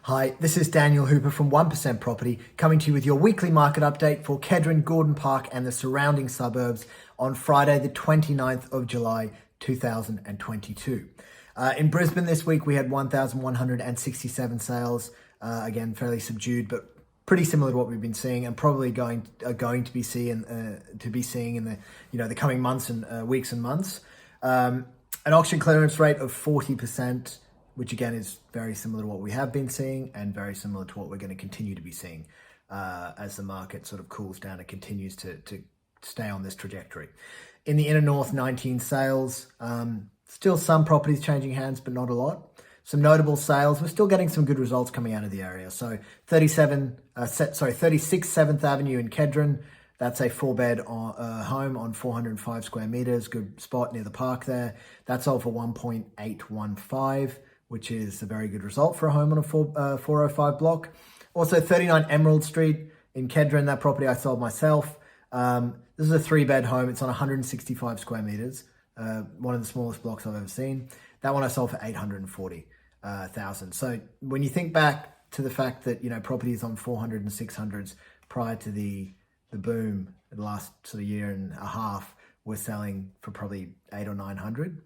Hi, this is Daniel Hooper from 1% Property, coming to you with your weekly market update for Kedron, Gordon Park and the surrounding suburbs on Friday the 29th of July 2022. In Brisbane this week we had 1,167 sales, again fairly subdued but pretty similar to what we've been seeing and probably going to be seeing in the coming months and weeks and months. An auction clearance rate of 40%, which again is very similar to what we have been seeing and very similar to what we're going to continue to be seeing as the market sort of cools down and continues to stay on this trajectory. In the inner north, 19 sales, still some properties changing hands, but not a lot. Some notable sales. We're still getting some good results coming out of the area. So 36 7th Avenue in Kedron. That's a 4-bed home on 405 square meters. Good spot near the park there. That's sold for 1.815, which is a very good result for a home on a 405 block. Also 39 Emerald Street in Kedron. That property I sold myself. This is a 3-bed home. It's on 165 square meters. One of the smallest blocks I've ever seen. That one I sold for 840,000. So when you think back to the fact that, properties on 400 and 600s prior to the boom in the last sort of year and a half were selling for probably 800 or 900.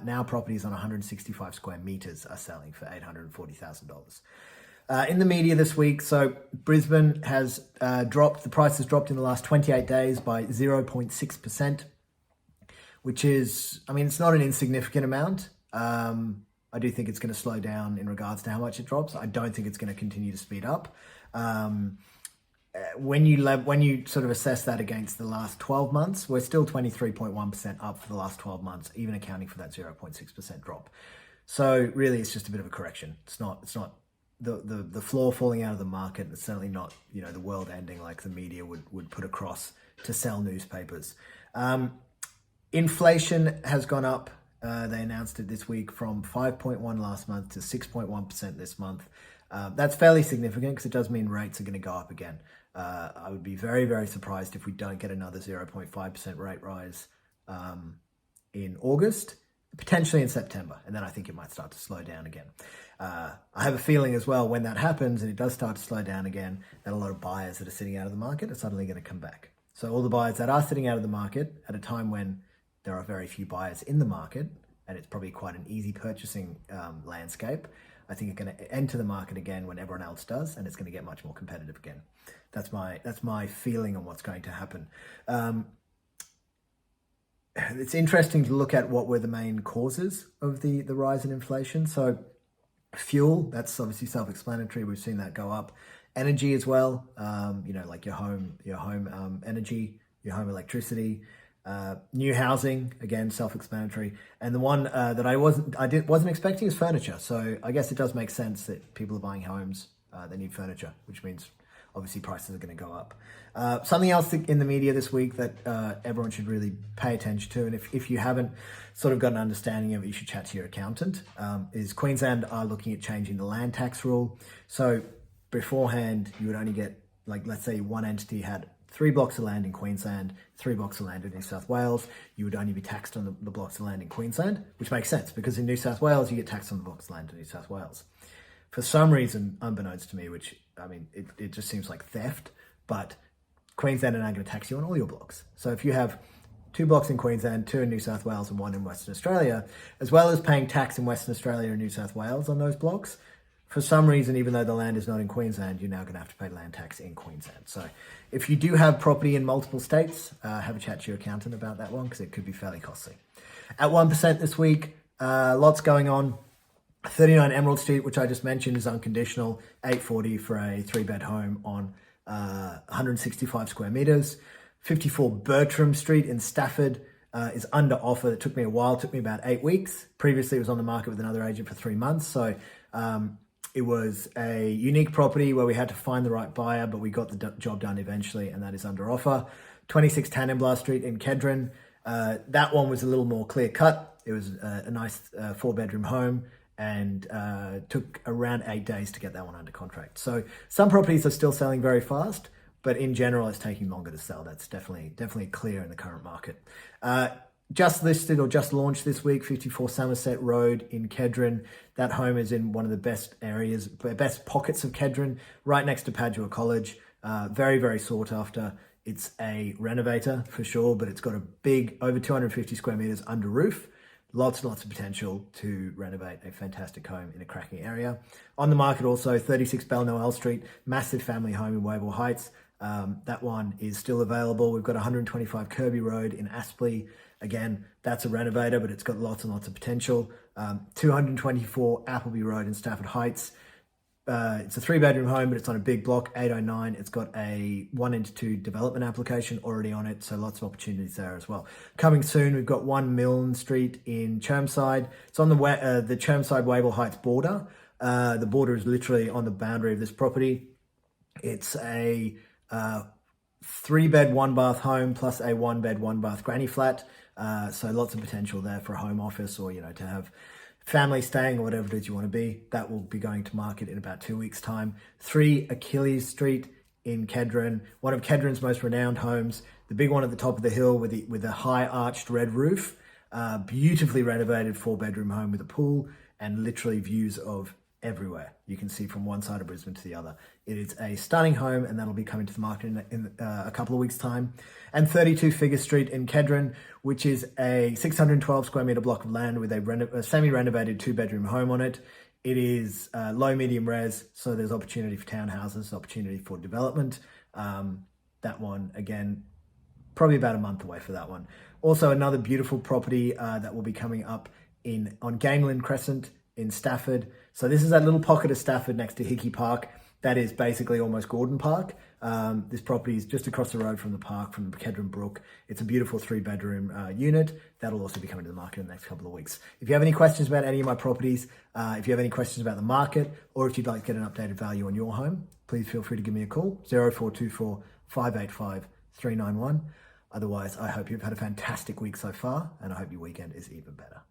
Now properties on 165 square meters are selling for $840,000. In the media this week, so Brisbane has dropped, the price has dropped in the last 28 days by 0.6%, which is, it's not an insignificant amount. I do think it's going to slow down in regards to how much it drops. I don't think it's going to continue to speed up. When you sort of assess that against the last 12 months, we're still 23.1% up for the last 12 months, even accounting for that 0.6% drop. So really, it's just a bit of a correction. It's not the floor falling out of the market. It's certainly not, the world ending like the media would put across to sell newspapers. Inflation has gone up. They announced it this week from 5.1 last month to 6.1% this month. That's fairly significant because it does mean rates are going to go up again. I would be very, very surprised if we don't get another 0.5% rate rise in August, potentially in September, and then I think it might start to slow down again. I have a feeling as well when that happens and it does start to slow down again, that a lot of buyers that are sitting out of the market are suddenly going to come back. So all the buyers that are sitting out of the market at a time when there are very few buyers in the market, and it's probably quite an easy purchasing landscape, I think are going to enter the market again when everyone else does, and it's going to get much more competitive again. That's my feeling on what's going to happen. It's interesting to look at what were the main causes of the rise in inflation. So fuel, that's obviously self-explanatory. We've seen that go up. Energy as well, like your home energy, your home electricity. New housing, again, self-explanatory. And the one that I wasn't expecting is furniture. So I guess it does make sense that people are buying homes, they need furniture, which means obviously prices are going to go up. Something else in the media this week that everyone should really pay attention to, and if you haven't sort of got an understanding of it, you should chat to your accountant, is Queensland are looking at changing the land tax rule. So beforehand, you would only get, let's say one entity had 3 blocks of land in Queensland, 3 blocks of land in New South Wales, you would only be taxed on the blocks of land in Queensland, which makes sense because in New South Wales, you get taxed on the blocks of land in New South Wales. For some reason, unbeknownst to me, which, it just seems like theft, but Queensland are now going to tax you on all your blocks. So if you have 2 blocks in Queensland, 2 in New South Wales and 1 in Western Australia, as well as paying tax in Western Australia and New South Wales on those blocks, for some reason, even though the land is not in Queensland, you're now going to have to pay land tax in Queensland. So if you do have property in multiple states, have a chat to your accountant about that one because it could be fairly costly. At 1% this week, lots going on. 39 Emerald Street, which I just mentioned, is unconditional. 840 for a 3-bed home on 165 square meters. 54 Bertram Street in Stafford is under offer. It took me a while. It took me about 8 weeks. Previously, it was on the market with another agent for 3 months. So it was a unique property where we had to find the right buyer, but we got the job done eventually, and that is under offer. 26 Tannenblas Street in Kedron. That one was a little more clear cut. It was a nice 4-bedroom home and took around 8 days to get that one under contract. So some properties are still selling very fast, but in general, it's taking longer to sell. That's definitely clear in the current market. just listed or just launched this week, 54 Somerset Road in Kedron. That home is in one of the best areas, best pockets of Kedron, right next to Padua College. Very, very sought after. It's a renovator for sure, but it's got a big, over 250 square meters under roof. Lots and lots of potential to renovate a fantastic home in a cracking area. On the market also, 36 Bell Street, massive family home in Wavell Heights. That one is still available. We've got 125 Kirby Road in Aspley. Again, that's a renovator, but it's got lots and lots of potential. 224 Appleby Road in Stafford Heights. It's a 3-bedroom home, but it's on a big block, 809. It's got a 1 into 2 development application already on it, so lots of opportunities there as well. Coming soon, we've got 1 Milne Street in Chermside. It's on the Chermside Wavell Heights border. The border is literally on the boundary of this property. It's a 3-bed, 1-bath home plus a 1-bed, 1-bath granny flat. So lots of potential there for a home office or, to have family staying or whatever it is you want to be. That will be going to market in about 2 weeks' time. 3 Achilles Street in Kedron, one of Kedron's most renowned homes. The big one at the top of the hill with a high arched red roof. Beautifully renovated 4-bedroom home with a pool and literally views of everywhere. You can see from one side of Brisbane to the other. It is a stunning home, and that'll be coming to the market in a couple of weeks' time. And 32 Figure Street in Kedron, which is a 612 square meter block of land with a semi-renovated 2-bedroom home on it. It is low medium res, so there's opportunity for townhouses, opportunity for development. That one, again, probably about a month away for that one. Also, another beautiful property that will be coming up on Gamelin Crescent in Stafford. So this is that little pocket of Stafford next to Hickey Park. That is basically almost Gordon Park. This property is just across the road from the park, from the Kedron Brook. It's a beautiful 3-bedroom unit. That'll also be coming to the market in the next couple of weeks. If you have any questions about any of my properties, if you have any questions about the market, or if you'd like to get an updated value on your home, please feel free to give me a call, 0424 585 391. Otherwise, I hope you've had a fantastic week so far, and I hope your weekend is even better.